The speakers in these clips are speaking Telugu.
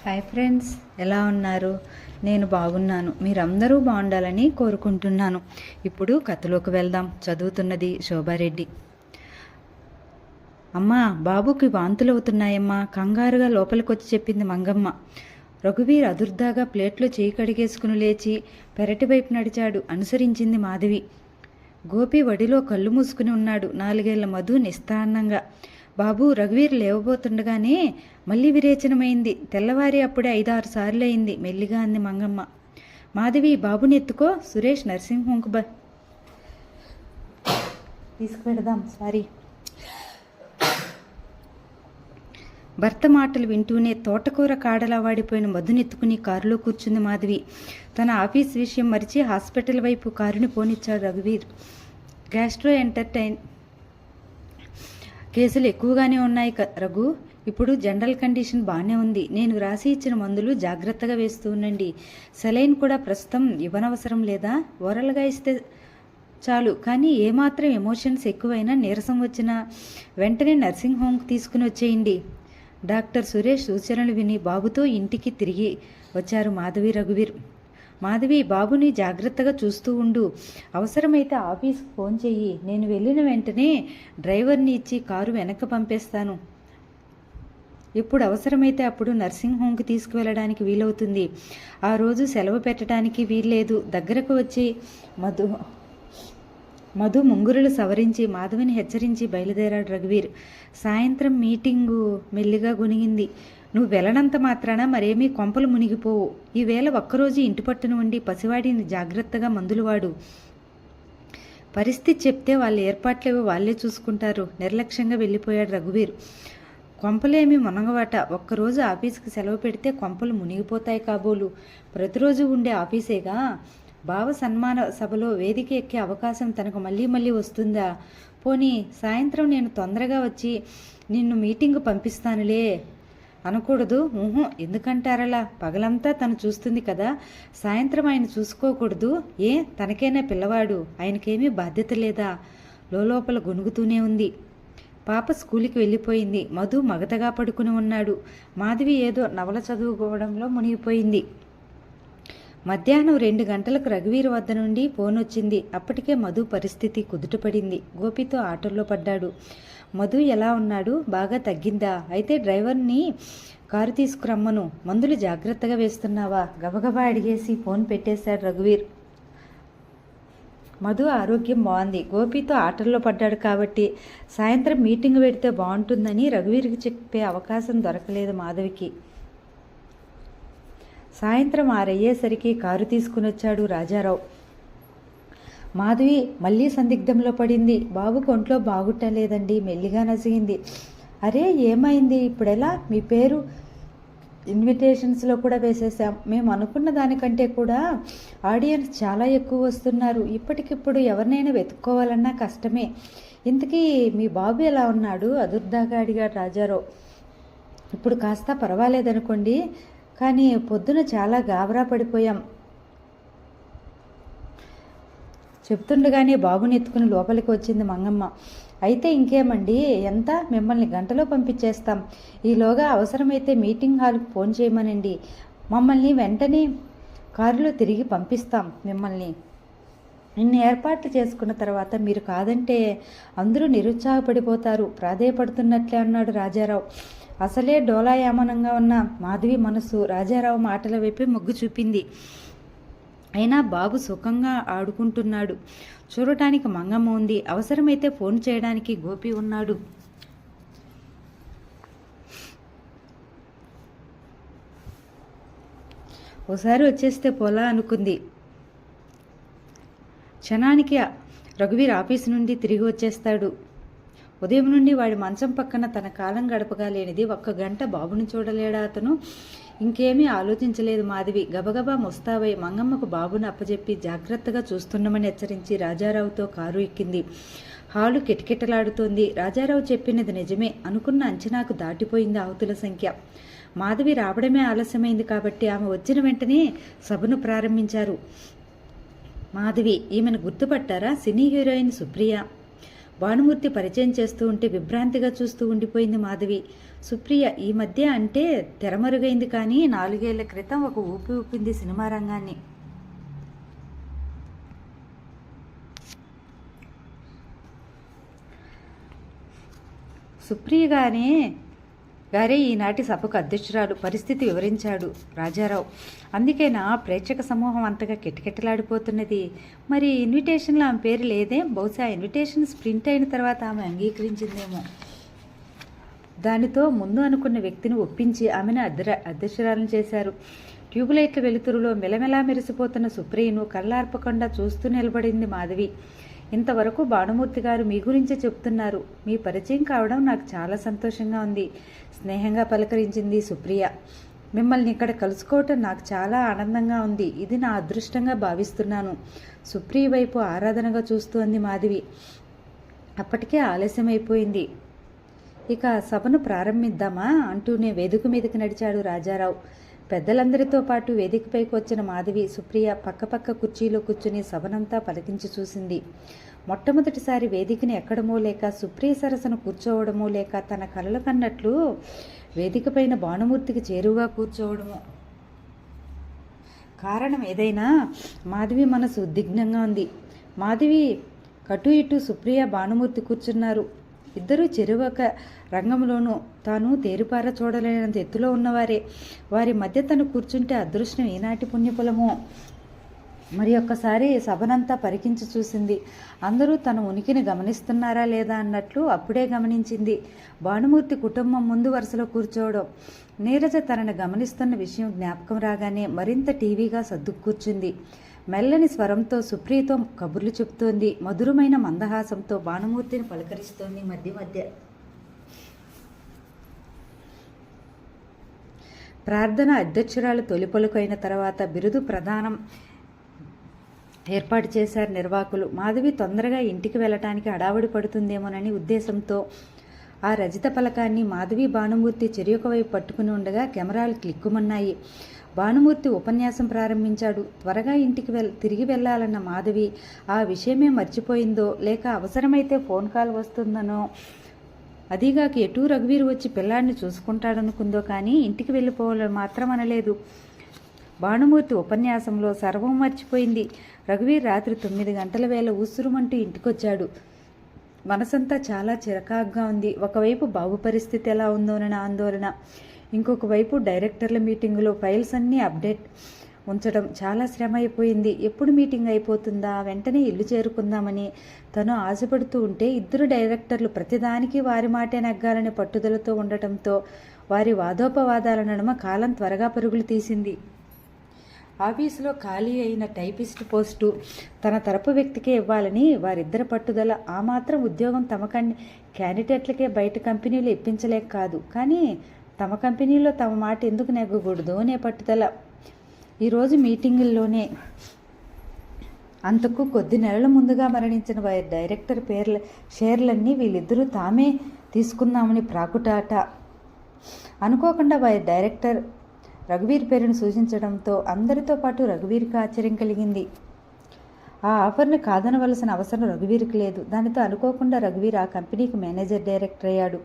హాయ్ ఫ్రెండ్స్, ఎలా ఉన్నారు? నేను బాగున్నాను. మీరందరూ బాగుండాలని కోరుకుంటున్నాను. ఇప్పుడు కథలోకి వెళ్దాం. చదువుతున్నది శోభారెడ్డి. అమ్మా, బాబుకి వాంతులవుతున్నాయమ్మా, కంగారుగా లోపలికొచ్చి చెప్పింది మంగమ్మ. రఘువీర్ అదుర్దాగా ప్లేట్లో చేయి కడిగేసుకుని లేచి పెరటి వైపు నడిచాడు. అనుసరించింది మాధవి. గోపి వడిలో కళ్ళు మూసుకుని ఉన్నాడు. 4 ఏళ్ల మధు నిస్తాన్నంగా. బాబు, రఘువీర్ లేవబోతుండగానే మళ్ళీ విరేచనమైంది. తెల్లవారి అప్పుడే 5-6 సార్లు అయింది. మెల్లిగా అంది మంగమ్మ. మాధవి, బాబుని ఎత్తుకో, సురేష్ నర్సింగ్ హోంకు తీసుకువెడదాం. సారీ. భర్త మాటలు వింటూనే తోటకూర కాడలా వాడిపోయిన మధునెత్తుకుని కారులో కూర్చుంది మాధవి. తన ఆఫీస్ విషయం మరిచి హాస్పిటల్ వైపు కారుని పోనిచ్చాడు రఘువీర్. గ్యాస్ట్రో ఎంటర్టైన్ కేసులు ఎక్కువగానే ఉన్నాయి రఘు. ఇప్పుడు జనరల్ కండిషన్ బాగానే ఉంది. నేను రాసి ఇచ్చిన మందులు జాగ్రత్తగా వేస్తూ ఉండండి. సెలైన్ కూడా ప్రస్తుతం ఇవ్వనవసరం లేదా? ఓరల్గా ఇస్తే చాలు. కానీ ఏమాత్రం ఎమోషన్స్ ఎక్కువైనా నీరసం వచ్చినా వెంటనే నర్సింగ్ హోమ్కి తీసుకుని వచ్చేయండి. డాక్టర్ సురేష్ సూచనలు విని బాబుతో ఇంటికి తిరిగి వచ్చారు మాధవి, రఘువీర్. మాధవి, బాబుని జాగ్రత్తగా చూస్తూ ఉండు. అవసరమైతే ఆఫీస్కి ఫోన్ చెయ్యి. నేను వెళ్ళిన వెంటనే డ్రైవర్ని ఇచ్చి కారు వెనక్కి పంపేస్తాను. ఎప్పుడు అవసరమైతే అప్పుడు నర్సింగ్ హోమ్కి తీసుకువెళ్ళడానికి వీలవుతుంది. ఆ రోజు సెలవు పెట్టడానికి వీల్లేదు. దగ్గరకు వచ్చి మధు ముంగురులు సవరించి మాధవిని హెచ్చరించి బయలుదేరాడు రఘువీర్. సాయంత్రం మీటింగు మెల్లిగా గునిగింది. నువ్వు వెళ్ళనంత మాత్రాన మరేమీ కొంపలు మునిగిపోవు. ఈవేళ ఒక్కరోజు ఇంటి పట్టున ఉండి పసివాడిని జాగ్రత్తగా మందులు వాడు. పరిస్థితి చెప్తే వాళ్ళ ఏర్పాట్లేవో వాళ్ళే చూసుకుంటారు. నిర్లక్ష్యంగా వెళ్ళిపోయాడు రఘువీర్. కొంపలేమి మునగవాట. ఒక్కరోజు ఆఫీస్కి సెలవు పెడితే కొంపలు మునిగిపోతాయి కాబోలు. ప్రతిరోజు ఉండే ఆఫీసేగా. భావ సన్మాన సభలో వేదిక ఎక్కే అవకాశం తనకు మళ్ళీ మళ్ళీ వస్తుందా? పోనీ సాయంత్రం నేను తొందరగా వచ్చి నిన్ను మీటింగ్ పంపిస్తానులే అనకూడదు? ఎందుకంటారలా? పగలంతా తను చూస్తుంది కదా, సాయంత్రం ఆయన చూసుకోకూడదు? తనకైనా పిల్లవాడు, ఆయనకేమీ బాధ్యత లేదా? లోపల గొనుగుతూనే ఉంది. పాప స్కూల్కి వెళ్ళిపోయింది. మధు మగతగా పడుకుని ఉన్నాడు. మాధవి ఏదో నవల చదువుకోవడంలో మునిగిపోయింది. మధ్యాహ్నం 2 గంటలకు రఘువీర్ వద్ద నుండి ఫోన్ వచ్చింది. అప్పటికే మధు పరిస్థితి కుదుటపడింది. గోపితో ఆటోలో పడ్డాడు. మధు ఎలా ఉన్నాడు? బాగా తగ్గిందా? అయితే డ్రైవర్ని కారు తీసుకురమ్మను. మందులు జాగ్రత్తగా వేస్తున్నావా? గబగబా అడిగేసి ఫోన్ పెట్టేశాడు రఘువీర్. మధు ఆరోగ్యం బాగుంది. గోపితో ఆటల్లో పడ్డాడు కాబట్టి సాయంత్రం మీటింగ్ పెడితే బాగుంటుందని రఘువీర్కి చెప్పే అవకాశం దొరకలేదు మాధవికి. సాయంత్రం 6 అయ్యేసరికి కారు తీసుకుని వచ్చాడు రాజారావు. మాధవి మళ్ళీ సందిగ్ధంలో పడింది. బాబుకు ఒంట్లో బాగుంటలేదండి, మెల్లిగా నసిగింది. అరే, ఏమైంది? ఇప్పుడెలా? మీ పేరు ఇన్విటేషన్స్లో కూడా వేసేసాం. మేము అనుకున్న దానికంటే కూడా ఆడియన్స్ చాలా ఎక్కువ వస్తున్నారు. ఇప్పటికిప్పుడు ఎవరినైనా వెతుక్కోవాలన్నా కష్టమే. ఇంతకీ మీ బాబు ఎలా ఉన్నాడు? అదుర్దాగా అడిగాడు రాజారావు. ఇప్పుడు కాస్త పర్వాలేదనుకోండి, కానీ పొద్దున చాలా గాబరా పడిపోయాం. చెప్తుండగానే బాబుని ఎత్తుకుని లోపలికి వచ్చింది మంగమ్మ. అయితే ఇంకేమండి, ఎంత? మిమ్మల్ని గంటలో పంపించేస్తాం. ఈలోగా అవసరమైతే మీటింగ్ హాల్కి ఫోన్ చేయమనండి. మమ్మల్ని వెంటనే కారులో తిరిగి పంపిస్తాం. మిమ్మల్ని ఇన్ని ఏర్పాట్లు చేసుకున్న తర్వాత మీరు కాదంటే అందరూ నిరుత్సాహపడిపోతారు. ప్రాధేయపడుతున్నట్లే అన్నాడు రాజారావు. అసలే డోలాయామనంగా ఉన్న మాధవి మనసు రాజారావు మాటల వైపే మొగ్గు చూపింది. అయినా బాబు సుఖంగా ఆడుకుంటున్నాడు. చూడటానికి మంగమ్మ ఉంది. అవసరమైతే ఫోన్ చేయడానికి గోపి ఉన్నాడు. ఓసారి వచ్చేస్తే పోలా అనుకుంది. క్షణానికి రఘువీర్ ఆఫీసు నుండి తిరిగి వచ్చేస్తాడు. ఉదయం నుండి వాడి మంచం పక్కన తన కాలం గడపగా లేనిది 1 గంట బాబుని చూడలేడా అతను? ఇంకేమీ ఆలోచించలేదు మాధవి. గబగబా ముస్తాబై మంగమ్మకు బాబును అప్పచెప్పి జాగ్రత్తగా చూస్తున్నామని హెచ్చరించి రాజారావుతో కారు ఎక్కింది. హాలు కిటకిటలాడుతోంది. రాజారావు చెప్పినది నిజమే. అనుకున్న అంచనాకు దాటిపోయింది ఆహుతుల సంఖ్య. మాధవి రావడమే ఆలస్యమైంది కాబట్టి ఆమె వచ్చిన వెంటనే సభను ప్రారంభించారు. మాధవి, ఈమెను గుర్తుపట్టారా? సినీ హీరోయిన్ సుప్రియ. భానుమూర్తి పరిచయం చేస్తూ ఉంటే విభ్రాంతిగా చూస్తూ ఉండిపోయింది మాధవి. సుప్రియ ఈ మధ్య అంటే తెరమరుగైంది, కానీ 4 ఏళ్ల క్రితం ఒక ఊపింది సినిమా రంగాన్ని. సుప్రియ గారే ఈనాటి సభకు అధ్యక్షురాలు. పరిస్థితి వివరించాడు రాజారావు. అందుకేనా ప్రేక్షక సమూహం అంతగా కిటకిటలాడిపోతున్నది. మరి ఇన్విటేషన్లో ఆమె పేరు లేదే? బహుశా ఇన్విటేషన్ ప్రింట్ అయిన తర్వాత ఆమె అంగీకరించిందేమో. దానితో ముందు అనుకున్న వ్యక్తిని ఒప్పించి ఆమెను అధ్యక్షురాలను చేశారు. ట్యూబ్లైట్ల వెలుతురులో మెలమెలా మెరిసిపోతున్న సుప్రియను కళ్ళార్పకుండా చూస్తూ నిలబడింది మాధవి. ఇంతవరకు భానుమూర్తి గారు మీ గురించే చెప్తున్నారు. మీ పరిచయం కావడం నాకు చాలా సంతోషంగా ఉంది, స్నేహంగా పలకరించింది సుప్రియ. మిమ్మల్ని ఇక్కడ కలుసుకోవటం నాకు చాలా ఆనందంగా ఉంది. ఇది నా అదృష్టంగా భావిస్తున్నాను. సుప్రియ వైపు ఆరాధనగా చూస్తూ అంది మాధవి. అప్పటికే ఆలస్యమైపోయింది. ఇక సభను ప్రారంభిద్దామా అంటూనే వేదిక మీదకి నడిచాడు రాజారావు. పెద్దలందరితో పాటు వేదికపైకి వచ్చిన మాధవి, సుప్రియ పక్కపక్క కుర్చీలో కూర్చుని సభనంతా పలికించి చూసింది. మొట్టమొదటిసారి వేదికని ఎక్కడమో లేక సుప్రియ సరసన కూర్చోవడమో లేక తన కలలు కన్నట్లు వేదికపైన భానుమూర్తికి చేరువుగా కూర్చోవడమో. కారణం ఏదైనా మాధవి మనసు ఉద్విగ్నంగా ఉంది. మాధవి కటు ఇటు సుప్రియ భానుమూర్తి కూర్చున్నారు. ఇద్దరూ చెరువక రంగంలోనూ తాను తేరుపార చూడలేనంత ఎత్తులో ఉన్నవారే. వారి మధ్య తను కూర్చుంటే అదృష్టం ఏనాటి పుణ్యఫలమో. మరి ఒక్కసారి సభనంతా పరికించి చూసింది. అందరూ తన ఉనికిని గమనిస్తున్నారా లేదా అన్నట్లు అప్పుడే గమనించింది. భానుమూర్తి కుటుంబం ముందు వరుసలో కూర్చోవడం. నీరజ తనను గమనిస్తున్న విషయం జ్ఞాపకం రాగానే మరింత టీవీగా సర్దు కూర్చుంది. మెల్లని స్వరంతో సుప్రియతో కబుర్లు చెప్తోంది. మధురమైన మందహాసంతో భానుమూర్తిని పలకరిస్తోంది మధ్య మధ్య. ప్రార్థన అధ్యక్షురాలు తొలి పలుకు అయిన తర్వాత బిరుదు ప్రదానం ఏర్పాటు చేశారు నిర్వాహకులు. మాధవి తొందరగా ఇంటికి వెళ్ళటానికి హడావుడి పడుతుందేమోనని ఉద్దేశంతో ఆ రజిత పలకాన్ని మాధవి భానుమూర్తి చెరియొక వైపు పట్టుకుని ఉండగా కెమెరాలు క్లిక్కుమన్నాయి. భానుమూర్తి ఉపన్యాసం ప్రారంభించాడు. త్వరగా ఇంటికి తిరిగి వెళ్లాలన్న మాధవి ఆ విషయమే మర్చిపోయిందో లేక అవసరమైతే ఫోన్ కాల్ వస్తుందనో, అదీగాక ఎటూ రఘువీరు వచ్చి పిల్లాడిని చూసుకుంటాడనుకుందో కానీ ఇంటికి వెళ్ళిపోవాలని మాత్రం అనలేదు. భానుమూర్తి ఉపన్యాసంలో సర్వం మర్చిపోయింది. రఘువీర్ రాత్రి 9 గంటల వేళ ఉసురుమంటూ ఇంటికొచ్చాడు. మనసంతా చాలా చిరకాగ్గా ఉంది. ఒకవైపు బాబు పరిస్థితి ఎలా ఉందోనని ఆందోళన, ఇంకొక వైపు డైరెక్టర్ల మీటింగులో ఫైల్స్ అన్నీ అప్డేట్ ఉంచడం చాలా శ్రమ అయిపోయింది. ఎప్పుడు మీటింగ్ అయిపోతుందా, వెంటనే ఇల్లు చేరుకుందామని తను ఆశపడుతూ ఉంటే ఇద్దరు డైరెక్టర్లు ప్రతిదానికి వారి మాటే నెగ్గాలనే పట్టుదలతో ఉండటంతో వారి వాదోపవాదాల నడుమ కాలం త్వరగా పరుగులు తీసింది. ఆఫీసులో ఖాళీ అయిన టైపిస్ట్ పోస్టు తన తరపు వ్యక్తికే ఇవ్వాలని వారిద్దరి పట్టుదల. ఆ మాత్రం ఉద్యోగం తమ క్యాండిడేట్లకే బయట కంపెనీలు ఇప్పించలేక కాదు, కానీ తమ కంపెనీలో తమ మాట ఎందుకు నెగ్గకూడదు అనే పట్టుదల. ఈరోజు మీటింగుల్లోనే అంతకు కొద్ది నెలల ముందుగా మరణించిన వారి డైరెక్టర్ షేర్లన్నీ వీళ్ళిద్దరూ తామే తీసుకుందామని ప్రాకుటాట. అనుకోకుండా వారి డైరెక్టర్ రఘువీర్ పేరును సూచించడంతో అందరితో పాటు రఘువీర్కి ఆశ్చర్యం కలిగింది. ఆ ఆఫర్ని కాదనవలసిన అవసరం రఘువీర్కి లేదు. దానితో అనుకోకుండా రఘువీర్ ఆ కంపెనీకి మేనేజర్ డైరెక్టర్ అయ్యాడు.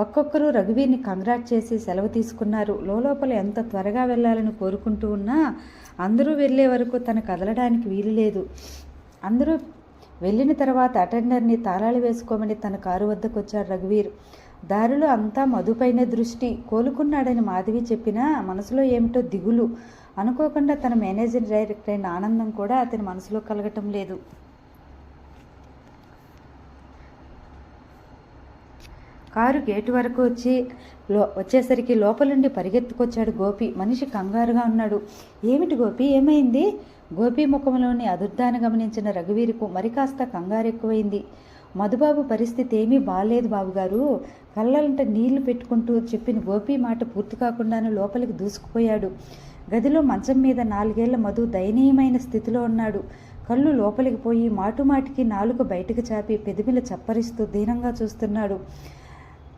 ఒక్కొక్కరు రఘువీర్ని కంగ్రాట్ చేసి సెలవు తీసుకున్నారు. లోపల ఎంత త్వరగా వెళ్ళాలని కోరుకుంటూ ఉన్నా అందరూ వెళ్లే వరకు తను కదలడానికి వీలు లేదు. అందరూ వెళ్ళిన తర్వాత అటెండర్ని తాళాలు వేసుకోమని తన కారు వద్దకు వచ్చాడు రఘువీర్. దారిలో అంతా మధుపైన దృష్టి. కోలుకున్నాడని మాధవి చెప్పినా మనసులో ఏమిటో దిగులు. అనుకోకుండా తన మేనేజర్ డైరెక్టర్ అయిన ఆనందం కూడా అతని మనసులో కలగటం లేదు. కారు గేటు వరకు వచ్చేసరికి లోపల నుండి పరిగెత్తుకొచ్చాడు గోపి. మనిషి కంగారుగా ఉన్నాడు. ఏమిటి గోపి, ఏమైంది? గోపి ముఖంలోని అదుర్దాన్ని గమనించిన రఘువీరుకు మరి కాస్త కంగారు ఎక్కువైంది. మధుబాబు పరిస్థితి ఏమీ బాగాలేదు బాబుగారు, కళ్ళంట నీళ్లు పెట్టుకుంటూ చెప్పిన గోపి మాట పూర్తి కాకుండానే లోపలికి దూసుకుపోయాడు. గదిలో మంచం మీద 4 ఏళ్ల మధు దయనీయమైన స్థితిలో ఉన్నాడు. కళ్ళు లోపలికి పోయి మాటుమాటికి నాలుక బయటకు చాపి పెదిమిల చప్పరిస్తూ దీనంగా చూస్తున్నాడు.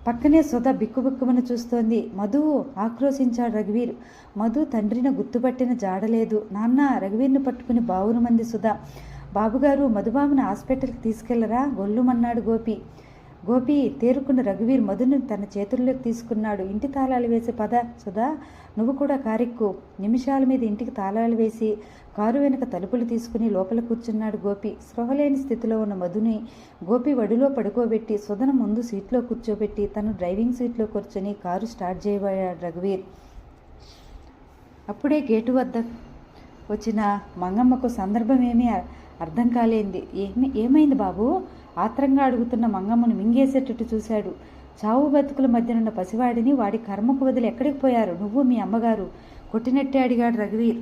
పక్కనే సుధ బిక్కుబిక్కుమని చూస్తోంది. మధు, ఆక్రోశించాడు రఘువీర్. మధు తండ్రిని గుర్తుపట్టిన జాడలేదు. నాన్న, రఘువీర్ని పట్టుకుని బావును మంది సుధ. బాబుగారు, మధుబాబుని హాస్పిటల్కి తీసుకెళ్లరా? గొల్లుమన్నాడు గోపి. గోపి తేరుకున్న రఘువీర్ మధుని తన చేతుల్లోకి తీసుకున్నాడు. ఇంటి తాళాలు వేసి పద సుధా, నువ్వు కూడా కారెక్కు. నిమిషాల మీద ఇంటికి తాళాలు వేసి కారు వెనుక తలుపులు తీసుకుని లోపల కూర్చున్నాడు గోపి. స్పృహలేని స్థితిలో ఉన్న మధుని గోపి వడిలో పడుకోబెట్టి సుధను ముందు సీట్లో కూర్చోబెట్టి తను డ్రైవింగ్ సీట్లో కూర్చొని కారు స్టార్ట్ చేయబోయాడు రఘువీర్. అప్పుడే గేటు వద్ద వచ్చిన మంగమ్మకు సందర్భం ఏమీ అర్థం కాలేంది. ఏమైంది బాబు? ఆత్రంగా అడుగుతున్న మంగమ్మను మింగేసేటట్టు చూశాడు. చావు బతుకుల మధ్యనున్న పసివాడిని వాడి కర్మకు వదిలి ఎక్కడికి పోయారు? నువ్వు మీ అమ్మగారు? కొట్టినట్టే అడిగాడు రఘువీర్.